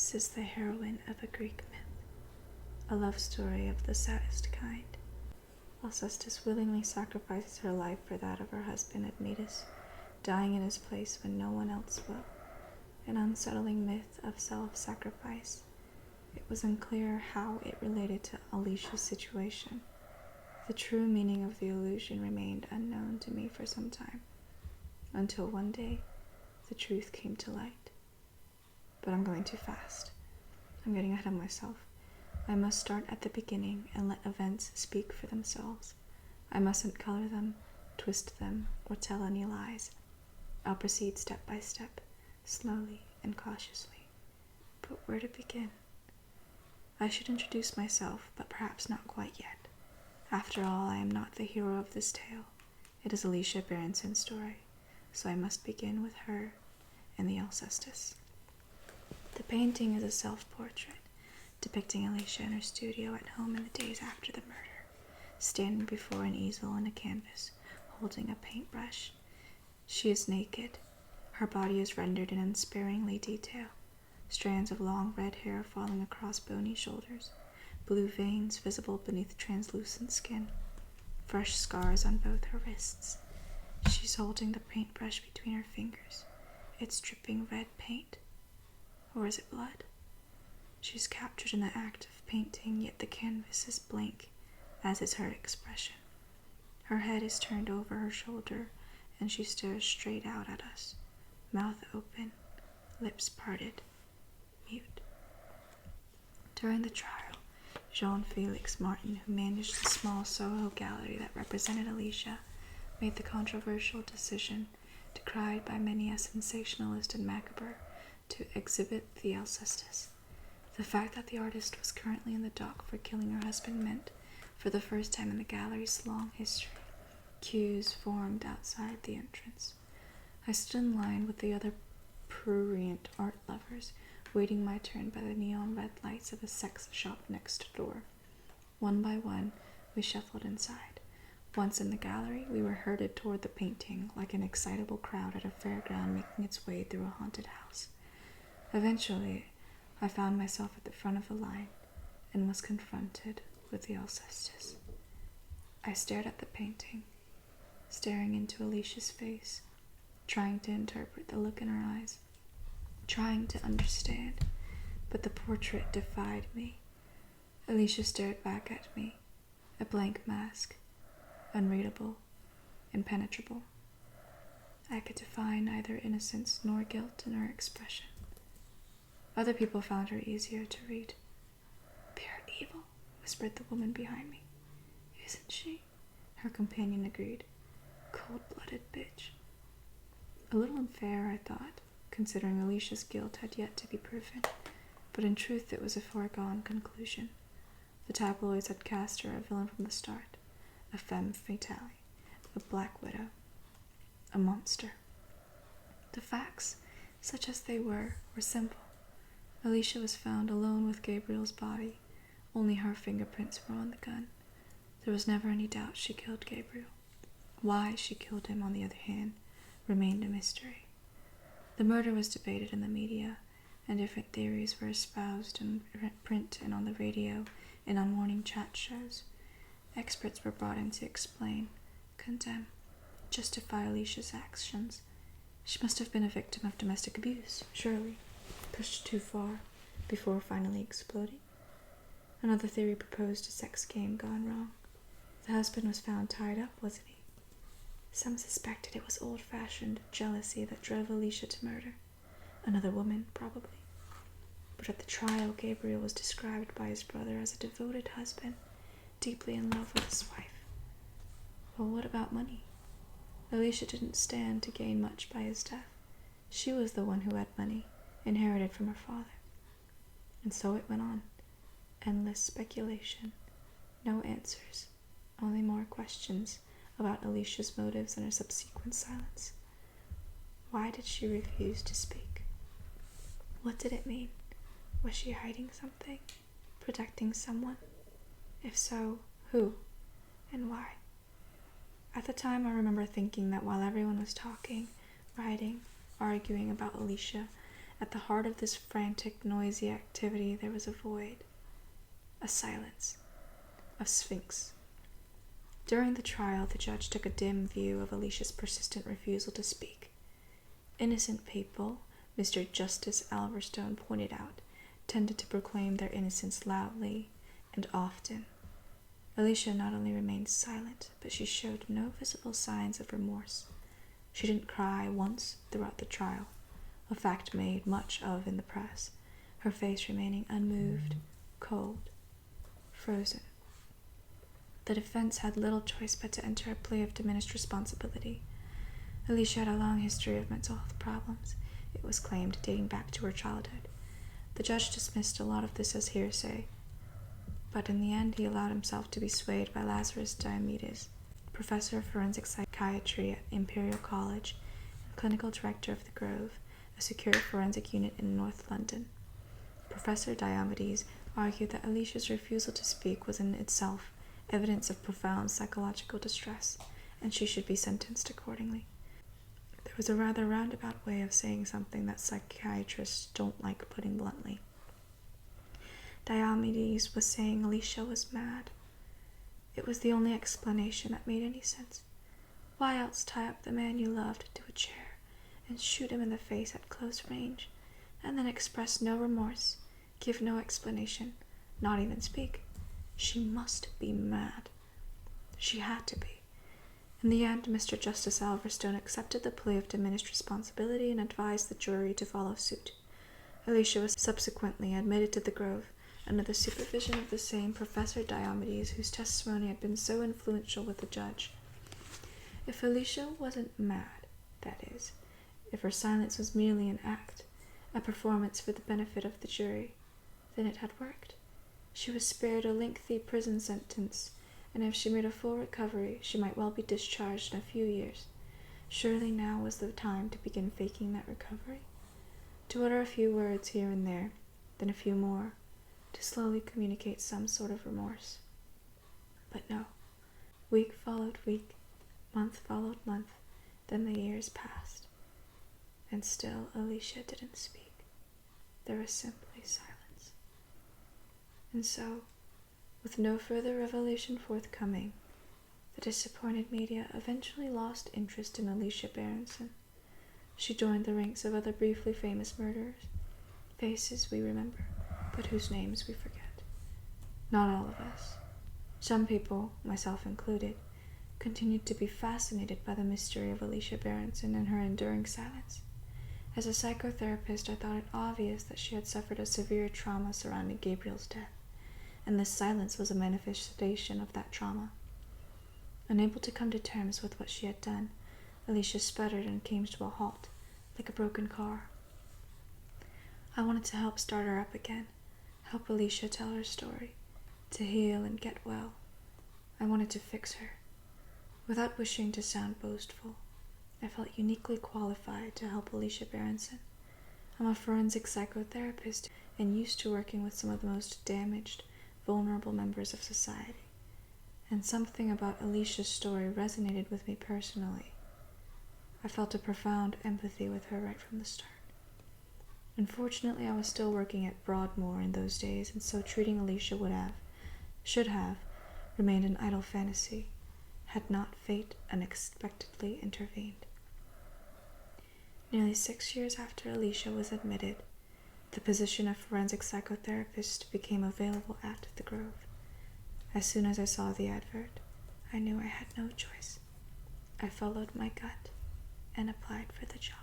This is the heroine of a Greek myth, a love story of the saddest kind. Alcestis willingly sacrifices her life for that of her husband Diomedes, dying in his place when no one else will. An unsettling myth of self-sacrifice. It was unclear how it related to Alicia's situation. The true meaning of the allusion remained unknown to me for some time, until one day the truth came to light. But I'm going too fast. I'm getting ahead of myself. I must start at the beginning and let events speak for themselves. I mustn't color them, twist them, or tell any lies. I'll proceed step by step, slowly and cautiously. But where to begin? I should introduce myself, but perhaps not quite yet. After all, I am not the hero of this tale. It is Alicia Berenson's story, so I must begin with her and the Alcestis. The painting is a self-portrait, depicting Alicia in her studio at home in the days after the murder, standing before an easel and a canvas, holding a paintbrush. She is naked. Her body is rendered in unsparingly detail, strands of long red hair falling across bony shoulders, blue veins visible beneath translucent skin, fresh scars on both her wrists. She's holding the paintbrush between her fingers. It's dripping red paint. Or is it blood? She's captured in the act of painting, yet the canvas is blank, as is her expression. Her head is turned over her shoulder, and she stares straight out at us, mouth open, lips parted, mute. During the trial, Jean-Felix Martin, who managed the small Soho gallery that represented Alicia, made the controversial decision, decried by many as sensationalist and macabre, to exhibit the Alcestis. The fact that the artist was currently in the dock for killing her husband meant, for the first time in the gallery's long history, queues formed outside the entrance. I stood in line with the other prurient art lovers, waiting my turn by the neon red lights of a sex shop next door. One by one, we shuffled inside. Once in the gallery, we were herded toward the painting like an excitable crowd at a fairground making its way through a haunted house. Eventually, I found myself at the front of the line and was confronted with the Alcestis. I stared at the painting, staring into Alicia's face, trying to interpret the look in her eyes, trying to understand, but the portrait defied me. Alicia stared back at me, a blank mask, unreadable, impenetrable. I could define neither innocence nor guilt in her expression. Other people found her easier to read. "Pure evil," whispered the woman behind me. "Isn't she?" her companion agreed. "Cold-blooded bitch." A little unfair, I thought, considering Alicia's guilt had yet to be proven, but in truth it was a foregone conclusion. The tabloids had cast her a villain from the start, a femme fatale, a black widow, a monster. The facts, such as they were simple. Alicia was found alone with Gabriel's body. Only her fingerprints were on the gun. There was never any doubt she killed Gabriel. Why she killed him, on the other hand, remained a mystery. The murder was debated in the media, and different theories were espoused in print and on the radio and on morning chat shows. Experts were brought in to explain, condemn, justify Alicia's actions. She must have been a victim of domestic abuse, surely, pushed too far before finally exploding. Another theory proposed a sex game gone wrong. The husband was found tied up, wasn't he? Some suspected it was old-fashioned jealousy that drove Alicia to murder. Another woman, probably. But at the trial, Gabriel was described by his brother as a devoted husband, deeply in love with his wife. Well, what about money? Alicia didn't stand to gain much by his death. She was the one who had money, inherited from her father. And so it went on. Endless speculation. No answers. Only more questions about Alicia's motives and her subsequent silence. Why did she refuse to speak? What did it mean? Was she hiding something? Protecting someone? If so, who? And why? At the time, I remember thinking that while everyone was talking, writing, arguing about Alicia, At the heart of this frantic, noisy activity there was a void, a silence, a sphinx. During the trial, the judge took a dim view of Alicia's persistent refusal to speak. Innocent people, Mr. Justice Alverstone pointed out, tended to proclaim their innocence loudly and often. Alicia not only remained silent, but she showed no visible signs of remorse. She didn't cry once throughout the trial, a fact made much of in the press, her face remaining unmoved, cold, frozen. The defense had little choice but to enter a plea of diminished responsibility. Alicia had a long history of mental health problems, it was claimed, dating back to her childhood. The judge dismissed a lot of this as hearsay, but in the end he allowed himself to be swayed by Lazarus Diomedes, professor of forensic psychiatry at Imperial College and clinical director of the Grove, a secure forensic unit in North London. Professor Diomedes argued that Alicia's refusal to speak was in itself evidence of profound psychological distress, and she should be sentenced accordingly. There was a rather roundabout way of saying something that psychiatrists don't like putting bluntly. Diomedes was saying Alicia was mad. It was the only explanation that made any sense. Why else tie up the man you loved to a chair and shoot him in the face at close range, and then express no remorse, give no explanation, not even speak? She must be mad. She had to be. In the end, Mr. Justice Alverstone accepted the plea of diminished responsibility and advised the jury to follow suit. Alicia was subsequently admitted to the Grove, under the supervision of the same Professor Diomedes whose testimony had been so influential with the judge. If Alicia wasn't mad, that is, if her silence was merely an act, a performance for the benefit of the jury, then it had worked. She was spared a lengthy prison sentence, and if she made a full recovery, she might well be discharged in a few years. Surely now was the time to begin faking that recovery, to utter a few words here and there, then a few more, to slowly communicate some sort of remorse. But no. Week followed week, month followed month, then the years passed, and still Alicia didn't speak. There was simply silence. And so, with no further revelation forthcoming, the disappointed media eventually lost interest in Alicia Berenson. She joined the ranks of other briefly famous murderers, faces we remember, but whose names we forget. Not all of us. Some people, myself included, continued to be fascinated by the mystery of Alicia Berenson and her enduring silence. As a psychotherapist, I thought it obvious that she had suffered a severe trauma surrounding Gabriel's death, and this silence was a manifestation of that trauma. Unable to come to terms with what she had done, Alicia sputtered and came to a halt, like a broken car. I wanted to help start her up again, help Alicia tell her story, to heal and get well. I wanted to fix her. Without wishing to sound boastful, I felt uniquely qualified to help Alicia Berenson. I'm a forensic psychotherapist and used to working with some of the most damaged, vulnerable members of society. And something about Alicia's story resonated with me personally. I felt a profound empathy with her right from the start. Unfortunately, I was still working at Broadmoor in those days, and so treating Alicia should have, remained an idle fantasy, had not fate unexpectedly intervened. Nearly 6 years after Alicia was admitted, the position of forensic psychotherapist became available at the Grove. As soon as I saw the advert, I knew I had no choice. I followed my gut and applied for the job.